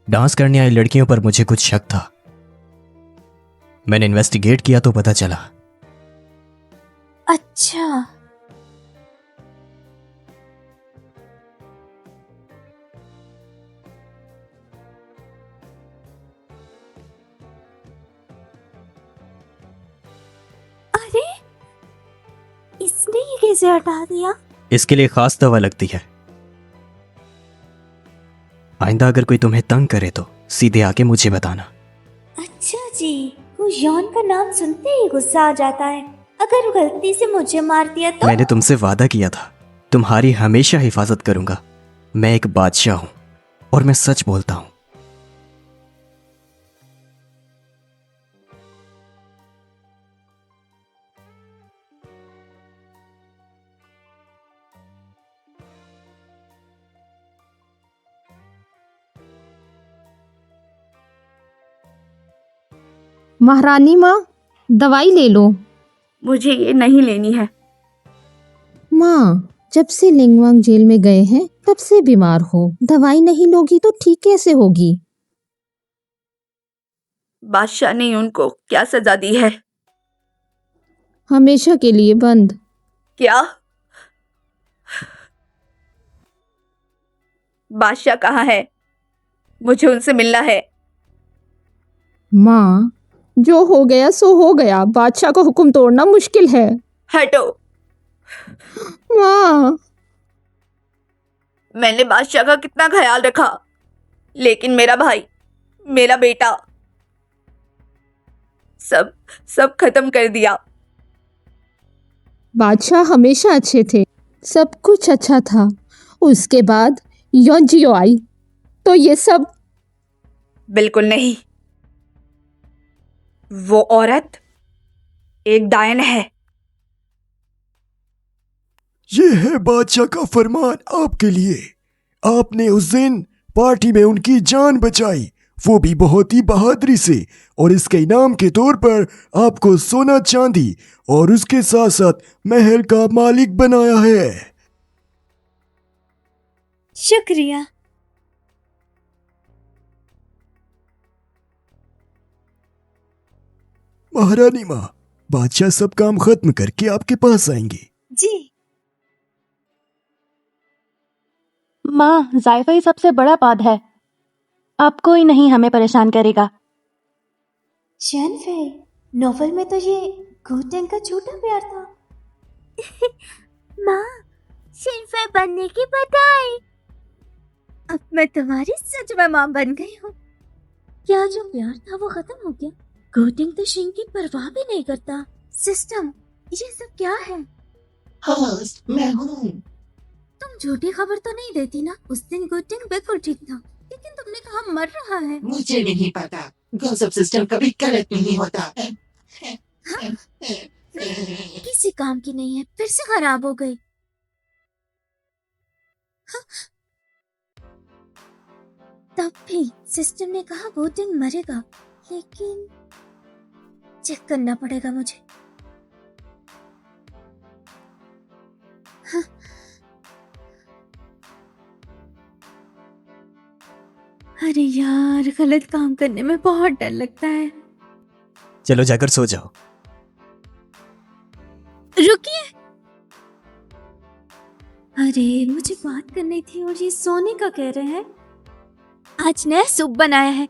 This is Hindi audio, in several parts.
डांस करने आई लड़कियों पर मुझे कुछ शक था। मैंने इन्वेस्टिगेट किया तो पता चला। अच्छा, अरे इसने ये कैसे हटा दिया? इसके लिए खास दवा लगती है। आइंदा अगर कोई तुम्हें तंग करे तो सीधे आके मुझे बताना। अच्छा जी, वो यौन का नाम सुनते ही गुस्सा आ जाता है। अगर वो गलती से मुझे मार दिया तो? मैंने तुमसे वादा किया था, तुम्हारी हमेशा हिफाजत करूंगा। मैं एक बादशाह हूं और मैं सच बोलता हूं। महारानी माँ, दवाई ले लो। मुझे ये नहीं लेनी है। माँ, जब से लिंगवांग जेल में गए हैं तब से बीमार हो। दवाई नहीं लोगी तो ठीक कैसे होगी? बादशाह ने उनको क्या सजा दी है? हमेशा के लिए बंद। क्या? बादशाह कहाँ है? मुझे उनसे मिलना है। माँ, जो हो गया सो हो गया। बादशाह का हुक्म तोड़ना मुश्किल है। हटो। माँ, मैंने बादशाह का कितना ख्याल रखा, लेकिन मेरा भाई, मेरा बेटा, सब सब खत्म कर दिया। बादशाह हमेशा अच्छे थे, सब कुछ अच्छा था। उसके बाद योंजियो आई तो ये सब। बिल्कुल नहीं। वो औरत एक डायन है। ये है बादशाह का फरमान आपके लिए। आपने उस दिन पार्टी में उनकी जान बचाई, वो भी बहुत ही बहादुरी से, और इसके इनाम के तौर पर आपको सोना चांदी और उसके साथ साथ महल का मालिक बनाया है। शुक्रिया। महारानी माँ, बादशाह सब काम खत्म करके आपके पास आएंगे। जी। माँ, जायफा ही सबसे बड़ा पौध है। अब कोई नहीं हमें परेशान करेगा। चैनफेई, नोवेल में तो ये गुटेंग का छोटा प्यार था। माँ, चैनफेई बनने की बधाई। अब मैं तुम्हारी सच में माँ बन गई हूँ। क्या जो प्यार था वो खत्म हो गया? गुटेंग तो शिंग की परवाह भी नहीं करता। सिस्टम, ये सब क्या है? होस्ट मैं हूँ। तुम झूठी खबर तो नहीं देती ना? उस दिन गुटेंग बिल्कुल ठीक था, लेकिन तुमने कहा मर रहा है। मुझे नहीं पता, गॉसिप सिस्टम कभी गलत नहीं होता। किसी काम की नहीं है, फिर से खराब हो गई। हाँ। तब भी सिस्टम ने कहा गुटेंग मरेगा, लेकिन चेक करना पड़ेगा मुझे। हाँ। अरे यार, गलत काम करने में बहुत डर लगता है। चलो जाकर सो जाओ। रुकिए। अरे मुझे बात करनी थी और ये सोने का कह रहे हैं। आज नया सूप बनाया है,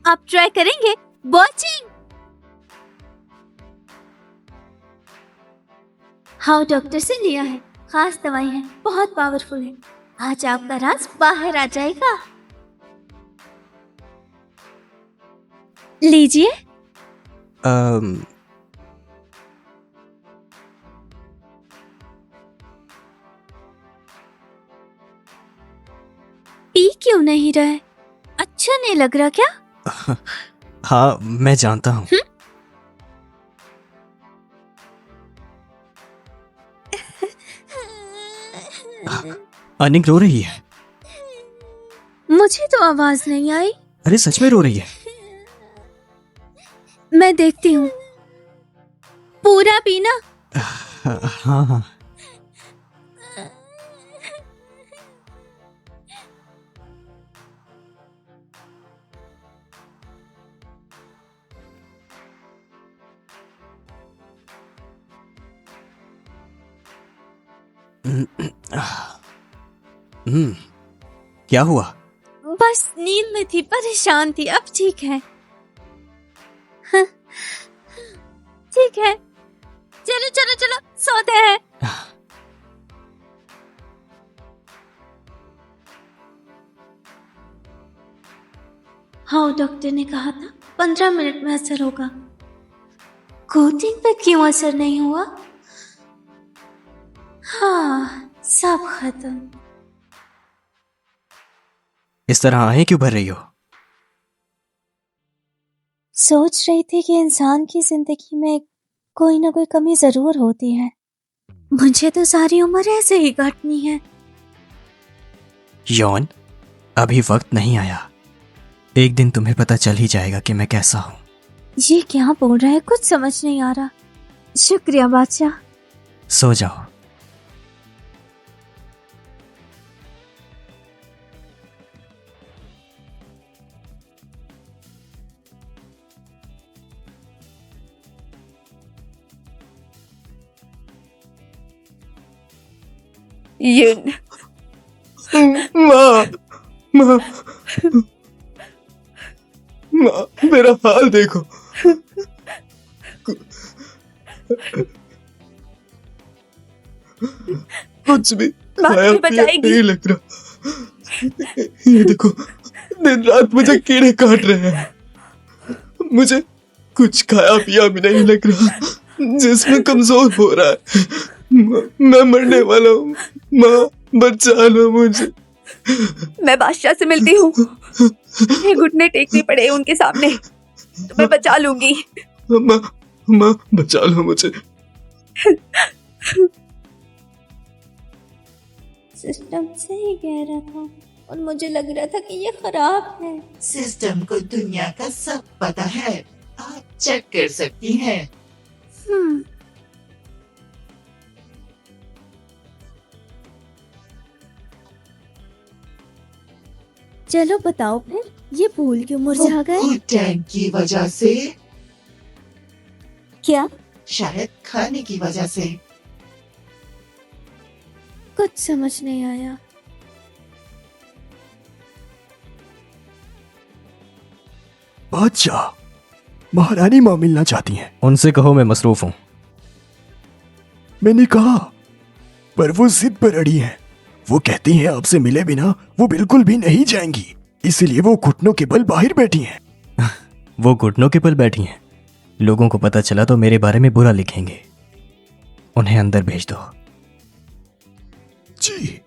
आप ट्राई करेंगे? वॉचिंग। हाँ, डॉक्टर से लिया है, खास दवाई है, बहुत पावरफुल है। आज आपका राज बाहर आ जाएगा। लीजिए। पी क्यों नहीं रहे? अच्छा नहीं लग रहा क्या? हाँ, मैं जानता हूँ। अनिक रो रही है। मुझे तो आवाज नहीं आई। अरे सच में रो रही है। मैं देखती हूँ। पूरा पीना। हाँ हाँ। क्या हुआ? बस नींद में थी, परेशान थी, अब ठीक है। हाँ, ठीक है, चलो चलो चलो सोते हैं। हाँ, डॉक्टर ने कहा था 15 मिनट में असर होगा। कोटिंग पे क्यों असर नहीं हुआ? हाँ, सब खत्म। इस तरह आहें क्यों भर रही हो? सोच रही थी कि इंसान की जिंदगी में कोई ना कोई कमी जरूर होती है। मुझे तो सारी उम्र ऐसे ही काटनी है। यौन, अभी वक्त नहीं आया। एक दिन तुम्हें पता चल ही जाएगा कि मैं कैसा हूं। ये क्या बोल रहा है, कुछ समझ नहीं आ रहा। शुक्रिया बादशाह। सो जाओ। युन, माँ, माँ, माँ, मेरा हाल देखो। कुछ भी माँ खाया तुम्हें पिया बचाएगी। नहीं लग रहा। ये देखो, दिन रात मुझे कीड़े काट रहे हैं। मुझे कुछ खाया पिया भी नहीं लग रहा। जिस्म कमजोर हो रहा है। मैं मरने वाला हूँ। माँ, बचा लो मुझे। मैं बादशाह से मिलती हूँ। ये घुटने टेकने पड़े उनके सामने। तुम्हें बचा लूंगी। माँ, माँ, बचा लो मुझे। सिस्टम सही कह रहा था और मुझे लग रहा था कि ये खराब है। सिस्टम को दुनिया का सब पता है, आप चेक कर सकती हैं। चलो बताओ फिर, ये फूल क्यों मुरझा गए? वो टैंक की वजह से, क्या? शायद खाने की वजह से। कुछ समझ नहीं आया। बादशाह, महारानी माँ मिलना चाहती हैं। उनसे कहो मैं मसरूफ हूं। मैंने कहा, पर वो जिद पर अड़ी हैं। वो कहती हैं आपसे मिले बिना वो बिल्कुल भी नहीं जाएंगी। इसलिए वो घुटनों के बल बाहर बैठी हैं। वो घुटनों के बल बैठी हैं। लोगों को पता चला तो मेरे बारे में बुरा लिखेंगे। उन्हें अंदर भेज दो। जी।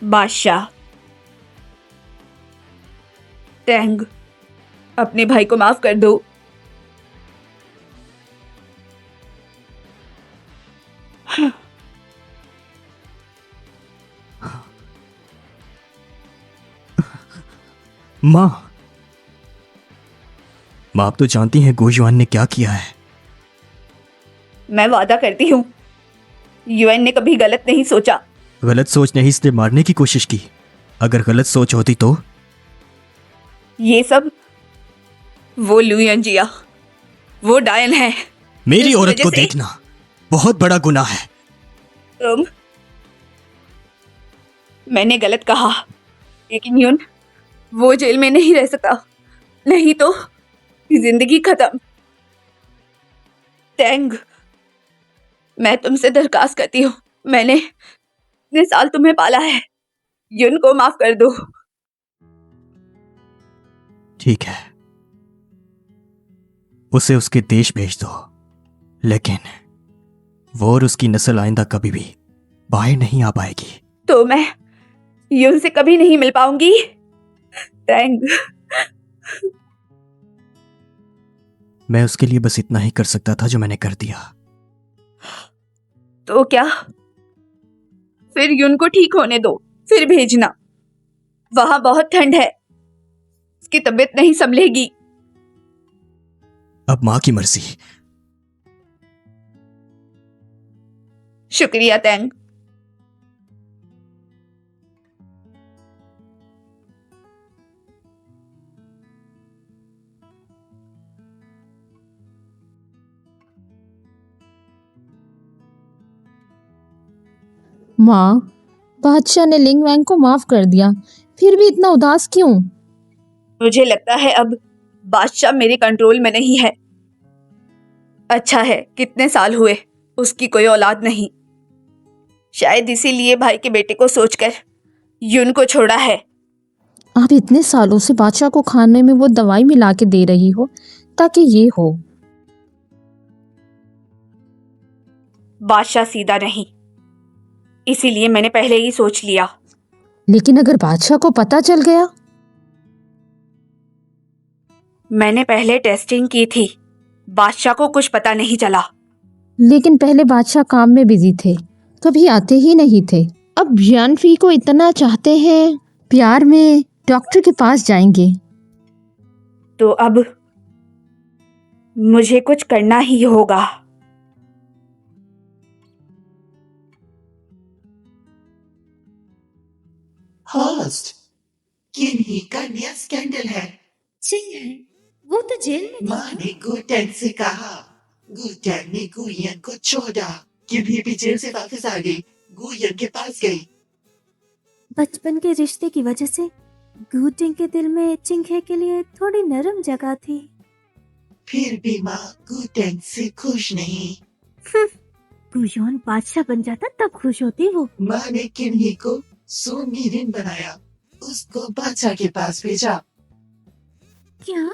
बादशाह, टैंग, अपने भाई को माफ कर दो। माँ, आप तो जानती हैं गोजुआन ने क्या किया है। मैं वादा करती हूँ, यूएन ने कभी गलत नहीं सोचा। गलत सोच ने ही इसने मारने की कोशिश की। अगर गलत सोच होती तो? ये सब वो लुयंजिया, वो डायन है। मेरी इस औरत वजह को से- देखना बहुत बड़ा गुनाह है। मैंने गलत कहा, लेकिन यून वो जेल में नहीं रह सकता, नहीं तो जिंदगी खत्म। टैंग, मैं तुमसे दरखास्त करती हूँ, मैंने इतने साल तुम्हें पाला है, यून को माफ कर दो। ठीक है, उसे उसके देश भेज दो, लेकिन वो और उसकी नस्ल आइंदा कभी भी बाहर नहीं आ पाएगी। तो मैं यून से कभी नहीं मिल पाऊंगी। टैंग, मैं उसके लिए बस इतना ही कर सकता था जो मैंने कर दिया। तो क्या? फिर यून को ठीक होने दो, फिर भेजना। वहां बहुत ठंड है, उसकी तबीयत नहीं संभलेगी। अब माँ की मर्जी। शुक्रिया टैंग, माँ, बादशाह ने लिंग वैंग को माफ कर दिया, फिर भी इतना उदास क्यों? मुझे लगता है अब बादशाह मेरे कंट्रोल में नहीं है। अच्छा है, कितने साल हुए उसकी कोई औलाद नहीं। शायद इसीलिए भाई के बेटे को सोचकर यून को छोड़ा है। आप इतने सालों से बादशाह को खाने में वो दवाई मिला के दे रही हो ताकि ये हो। बादशाह सीधा नहीं, इसीलिए मैंने पहले ही सोच लिया। लेकिन अगर बादशाह को पता चल गया? मैंने पहले टेस्टिंग की थी, बादशाह को कुछ पता नहीं चला। लेकिन पहले बादशाह काम में बिजी थे, कभी आते ही नहीं थे। अब जानफी को इतना चाहते हैं, प्यार में डॉक्टर के पास जाएंगे। तो अब मुझे कुछ करना ही होगा। होस्ट, किन्हीं का नया स्कैंडल है। चिंग है, वो तो जेल में था। माँ ने गुटेन से कहा, गुटेन ने गुयन को छोड़ा। किन्हीं भी जेल से वापस आ गई, गुयन के पास गई। बचपन के रिश्ते की वजह से गूटिंग के दिल में चिंगे के लिए थोड़ी नरम जगह थी। फिर भी माँ गुटेन से खुश नहीं। गुयोन बादशाह बन जाता तब खुश होती वो। माँ ने किन्हीं को सोमीरिन बनाया, उसको बादशाह के पास भेजा। क्या?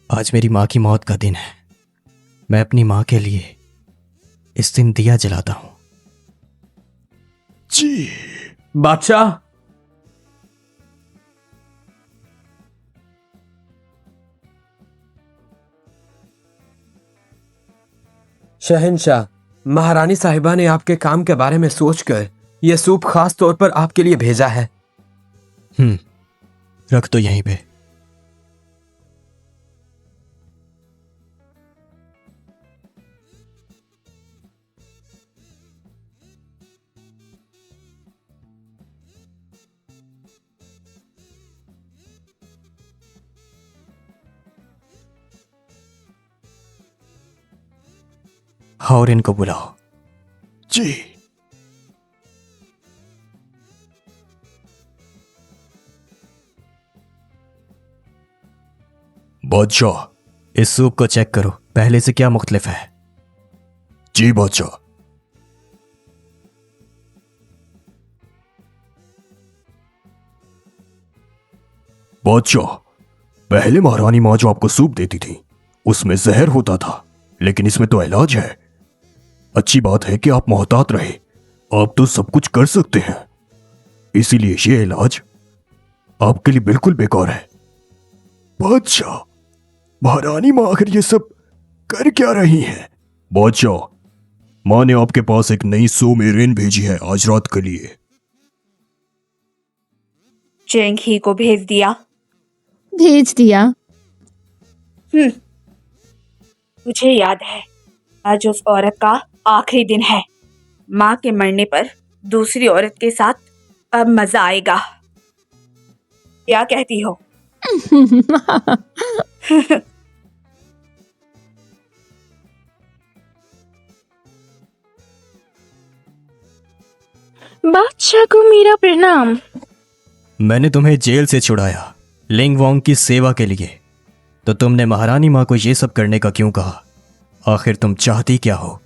आज मेरी माँ की मौत का दिन है। मैं अपनी माँ के लिए इस दिन दिया जलाता हूँ। जी। बादशाह, शहंशाह, महारानी साहिबा ने आपके काम के बारे में सोचकर यह सूप खास तौर पर आपके लिए भेजा है। रख दो यहीं पे। और इनको बुलाओ। जी। बादशाह, इस सूप को चेक करो, पहले से क्या मुख्तलिफ है। जी बादशाह। बादशाह, पहले महारानी माँ जो आपको सूप देती थी उसमें जहर होता था, लेकिन इसमें तो इलाज है। अच्छी बात है कि आप मोहतात रहे, आप तो सब कुछ कर सकते हैं, इसीलिए ये इलाज आपके लिए बिल्कुल बेकार है। बादशाह, महारानी माँ आखिर ये सब कर क्या रही हैं? बादशाह, माँ ने आपके पास एक नई सोमेरिन भेजी है आज रात के लिए। चेंग ही को भेज दिया। भेज दिया? मुझे याद है, आज उस औरत का आखिरी दिन है। माँ के मरने पर दूसरी औरत के साथ अब मजा आएगा। क्या कहती हो? बादशाह को मेरा प्रणाम। मैंने तुम्हें जेल से छुड़ाया लिंग वोंग की सेवा के लिए, तो तुमने महारानी माँ को ये सब करने का क्यों कहा? आखिर तुम चाहती क्या हो?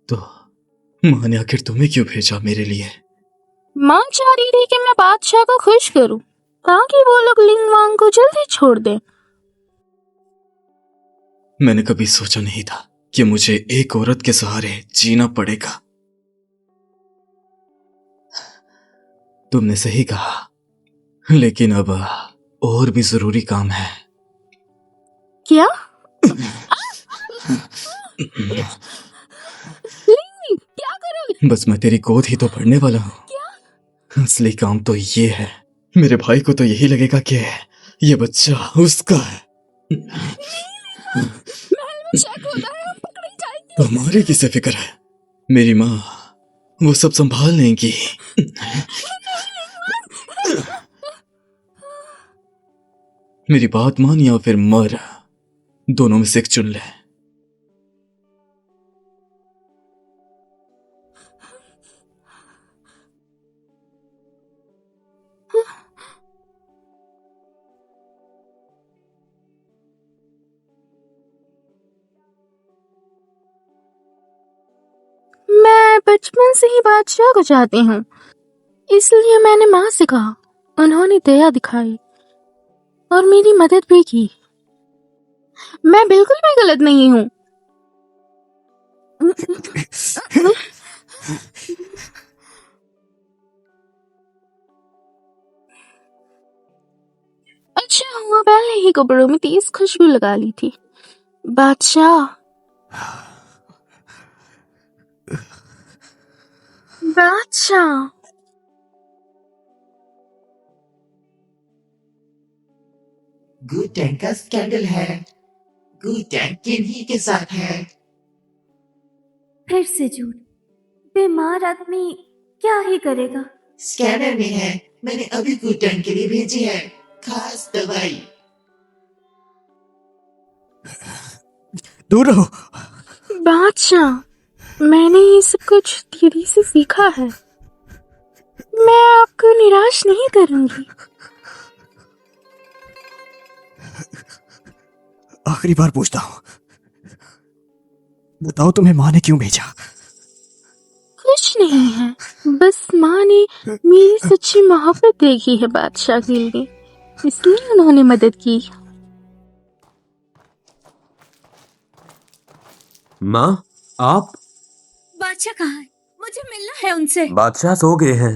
तो माँ ने आखिर तुम्हें क्यों भेजा मेरे लिए? माँ चाह रही थी कि मैं बादशाह को खुश करूं ताकि वो लोग लिंग वांग को जल्दी छोड़ दें। मैंने कभी सोचा नहीं था कि मुझे एक औरत के सहारे जीना पड़ेगा। तुमने सही कहा, लेकिन अब और भी जरूरी काम है। क्या? क्या करोगे? बस मैं तेरी गोद ही तो भरने वाला हूँ। असली काम तो ये है। मेरे भाई को तो यही लगेगा कि ये बच्चा उसका है। तुम्हारी किसे फिक्र है? मेरी माँ वो सब संभाल लेंगी। मेरी बात मान या फिर मर, दोनों में से एक चुन ले। मैं बचपन से ही बादशाह को चाहती हूँ, इसलिए मैंने माँ से कहा। उन्होंने दया दिखाई और मेरी मदद भी की। मैं बिल्कुल भी गलत नहीं हूँ। अच्छा हुआ पहले ही कपड़ों में तेज खुशबू लगा ली थी। बादशाह, बादशाह, गुटैंग का स्कैंडल है। गुटैंग किन्हीं के साथ है। फिर से झूठ। बीमार आदमी क्या ही करेगा। स्कैनर में है, मैंने अभी गुटैंग के लिए भेजी है खास दवाई। दूर रहो। बादशाह, मैंने ये सब कुछ दीदी से सीखा है। मैं आपको निराश नहीं करूंगी। आखिरी बार पूछता हूँ, बताओ तुम्हें माँ ने क्यों भेजा? कुछ नहीं है, बस माँ ने मेरी सच्ची मोहब्बत देखी है बादशाह के लिए, इसलिए उन्होंने मदद की। माँ, आप? बादशाह कहाँ है? मुझे मिलना है उनसे। बादशाह सो गए हैं।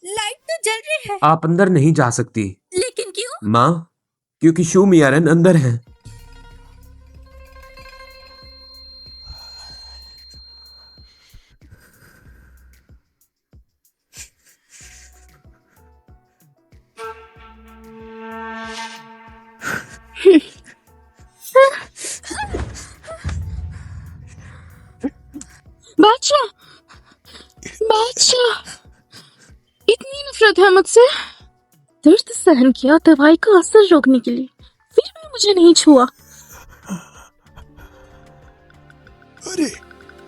लाइट तो जल रही है। आप अंदर नहीं जा सकती। लेकिन क्यों? माँ, क्योंकि शू मियारन अंदर है। बादशाह, बादशाह, इतनी नफरत है मुझसे। दर्द सहन किया दवाई का असर रोकने के लिए, फिर भी मुझे नहीं छुआ। अरे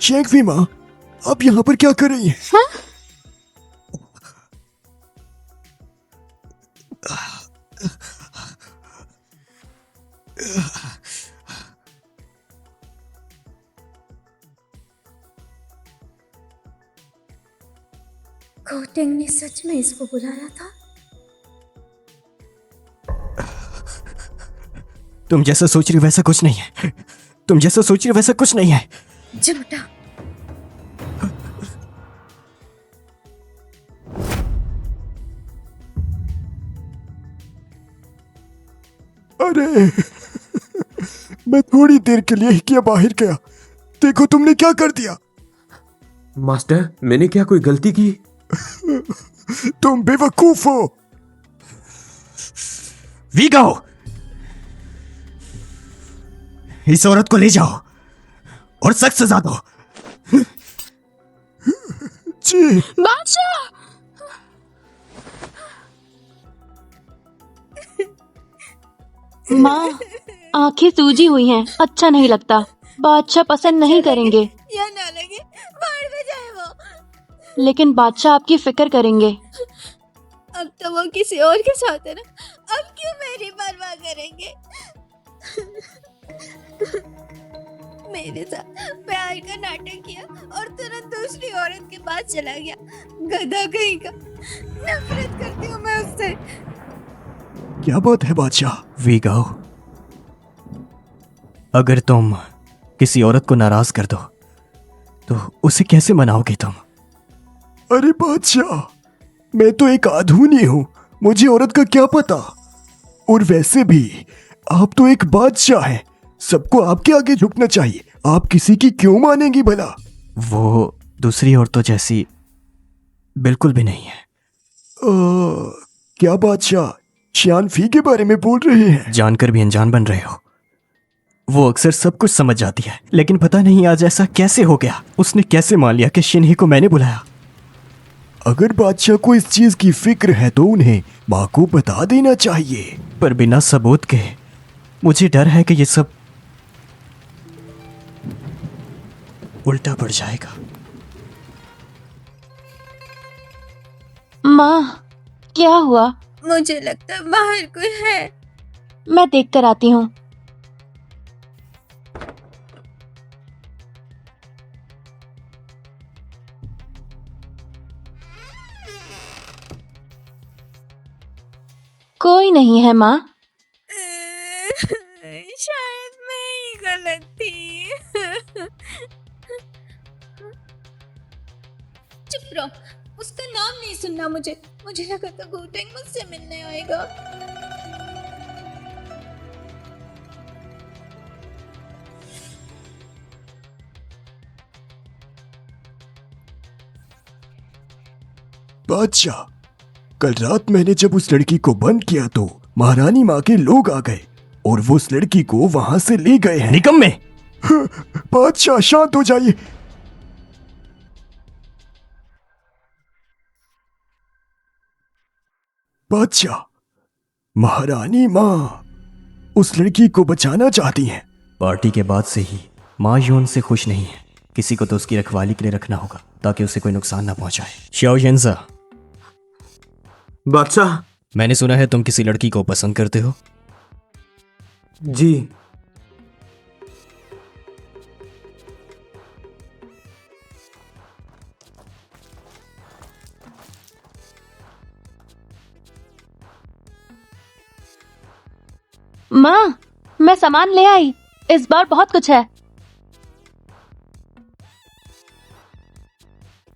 शेंगफी माँ, आप यहाँ पर क्या कर रही हैं? हाँ? कोटिंग ने सच में इसको बुलाया था। तुम जैसा सोच रही हो वैसा कुछ नहीं है। तुम जैसा सोच रही हो वैसा कुछ नहीं है। झूठा। अरे मैं थोड़ी देर के लिए ही क्या बाहर गया, देखो तुमने क्या कर दिया। मास्टर, मैंने क्या कोई गलती की? तुम बेवकूफ हो। वीगाओ, इस औरत को ले जाओ और सख्त सजा दो। जी बादशाह, माँ, आंखें सूजी हुई हैं, अच्छा नहीं लगता। बादशाह पसंद नहीं करेंगे। या ना लगे, बाहर में जाए वो। लेकिन बादशाह आपकी फिक्र करेंगे। अब तो वो किसी और के साथ है ना, अब क्यों मेरी परवाह करेंगे? मेरे साथ प्यार का नाटक किया और तुरंत दूसरी औरत के पास चला गया। गधा कहीं का। नफरत करती हूँ मैं उससे। क्या बात है बादशाह? वीगाओ, अगर तुम किसी औरत को नाराज कर दो तो उसे कैसे मनाओगे तुम? अरे बादशाह, मैं तो एक आधुनी हूँ, मुझे औरत का क्या पता। और वैसे भी आप तो एक बादशाह हैं, सबको आपके आगे झुकना चाहिए। आप किसी की क्यों मानेंगी भला? वो दूसरी औरतों जैसी बिल्कुल भी नहीं है। क्या बादशाह, शानफी के बारे में बोल रहे हैं? जानकर भी अनजान बन रहे हो। वो अक्सर सब कुछ समझ जाती है, लेकिन पता नहीं आज ऐसा कैसे हो गया। उसने कैसे मान लिया कि शिनही को मैंने बुलाया। अगर बादशाह को इस चीज की फिक्र है तो उन्हें माँ को बता देना चाहिए। पर बिना सबूत के मुझे डर है कि ये सब उल्टा पड़ जाएगा। माँ, क्या हुआ? मुझे लगता है बाहर कोई है। मैं देख कर आती हूँ। कोई नहीं है माँ। शायद मैं ही गलत थी। चुप रहो, उसका नाम नहीं सुनना मुझे। मुझे लगा था गोटेंग मुझसे मिलने आएगा। बादशाह, कल रात मैंने जब उस लड़की को बंद किया तो महारानी माँ के लोग आ गए और वो उस लड़की को वहां से ले गए हैं। निकम्मे! बादशाह शांत हो जाइए। बादशाह, महारानी माँ उस लड़की को बचाना चाहती हैं। पार्टी के बाद से ही माँ यौन से खुश नहीं है। किसी को तो उसकी रखवाली के लिए रखना होगा ताकि उसे कोई नुकसान ना पहुंचाए। शाओ येंजा, बादशाह। मैंने सुना है तुम किसी लड़की को पसंद करते हो। जी। माँ, मैं सामान ले आई। इस बार बहुत कुछ है।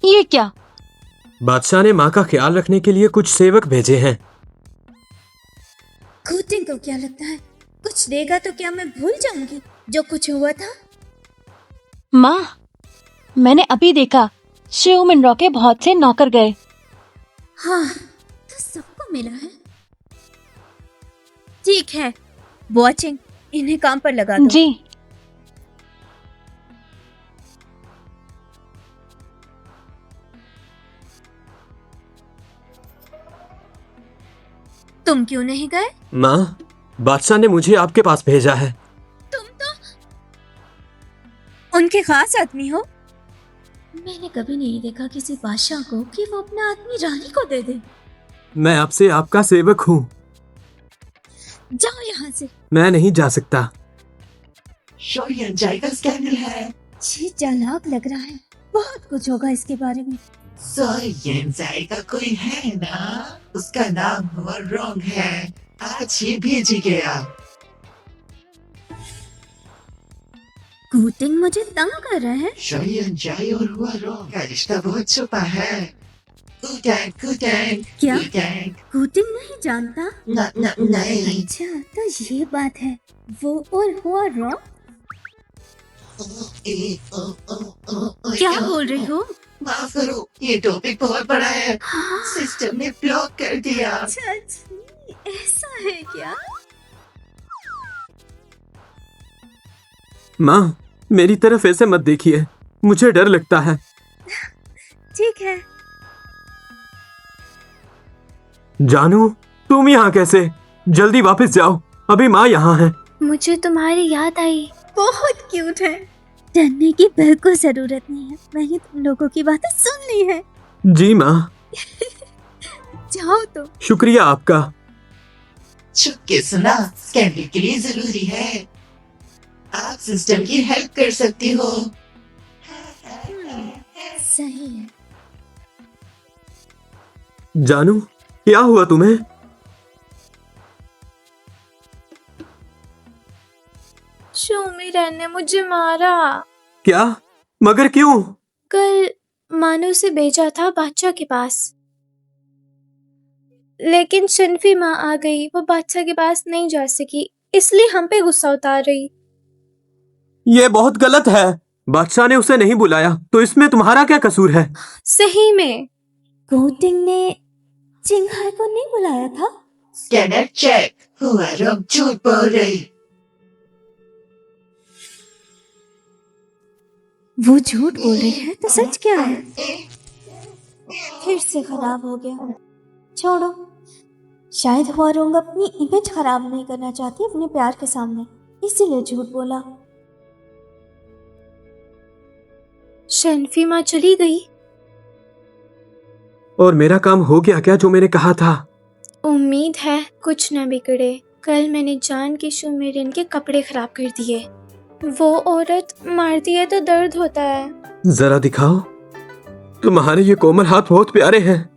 ये क्या? बादशाह ने माँ का ख्याल रखने के लिए कुछ सेवक भेजे हैं। गोटेंग को क्या लगता है कुछ देगा तो क्या मैं भूल जाऊंगी जो कुछ हुआ था? माँ, मैंने अभी देखा शिव मिनरो के बहुत से नौकर गए। हाँ, तो सबको मिला है। ठीक है, वॉचिंग, इन्हें काम पर लगा दो। जी। तुम क्यों नहीं गए? माँ, बादशाह ने मुझे आपके पास भेजा है। तुम तो उनके खास आदमी हो। मैंने कभी नहीं देखा किसी बादशाह को कि वो अपना आदमी रानी को दे दे। मैं आपसे आपका सेवक हूँ। जाओ यहाँ से। मैं नहीं जा सकता। शोयन जाई का स्कैंडल है। ये चालाक लग रहा है। बहुत कुछ होगा इसके बारे में। शोयन जाई का कोई है ना, उसका नाम हुआ रॉन्ग है। आज ये भेजी गया। गोटेंग मुझे तंग कर रहा है। शोयन जाई और हुआ रॉन्ग का रिश्ता बहुत छुपा है। गुटेंग, गुटेंग, क्या? गुटेंग। गोटेंग नहीं जानता? नहीं। अच्छा, तो ये बात है। वो और हुआ रॉन्ग। क्या बोल रही हो? माफ करो, ये टॉपिक बहुत बड़ा है। सिस्टम ने ब्लॉक कर दिया। अच्छा जी, ऐसा है क्या? माँ, मेरी तरफ ऐसे मत देखिए, मुझे डर लगता है। ठीक है। जानू, तुम यहाँ कैसे? जल्दी वापस जाओ, अभी माँ यहाँ है। मुझे तुम्हारी याद आई। बहुत क्यूट है। डरने की बिल्कुल जरूरत नहीं है। मैंने तुम लोगों की बातें सुन ली है। जी माँ। जाओ तो। शुक्रिया आपका। छुप के सुना स्कैंडल के लिए जरूरी है। आप सिस्टम की हेल्प कर सकती हो। सही है। जानू, क्या हुआ तुम्हें? शोमिरन ने मुझे मारा। क्या? मगर क्यों? कल मानो से भेजा था बादशाह के पास, लेकिन शनफी माँ आ गई। वो बादशाह के पास नहीं जा सकी, इसलिए हम पे गुस्सा उतार रही। ये बहुत गलत है। बादशाह ने उसे नहीं बुलाया तो इसमें तुम्हारा क्या कसूर है? सही में गोटेंग ने चिंगहाई को नहीं बुलाया था। स्कैनर चेक हुआ, रब झूठ बोल रही। वो झूठ बोल रही है तो सच क्या है? फिर से खराब हो गया। छोड़ो, शायद हुआरोंग अपनी इमेज खराब नहीं करना चाहती अपने प्यार के सामने, इसीलिए झूठ बोला। शेनफी माँ चली गई। और मेरा काम हो गया क्या जो मैंने कहा था? उम्मीद है कुछ न बिगड़े। कल मैंने जान के शू मेरिन के कपड़े खराब कर दिए। वो औरत मारती है तो दर्द होता है। जरा दिखाओ, तुम्हारे ये कोमल हाथ बहुत प्यारे हैं।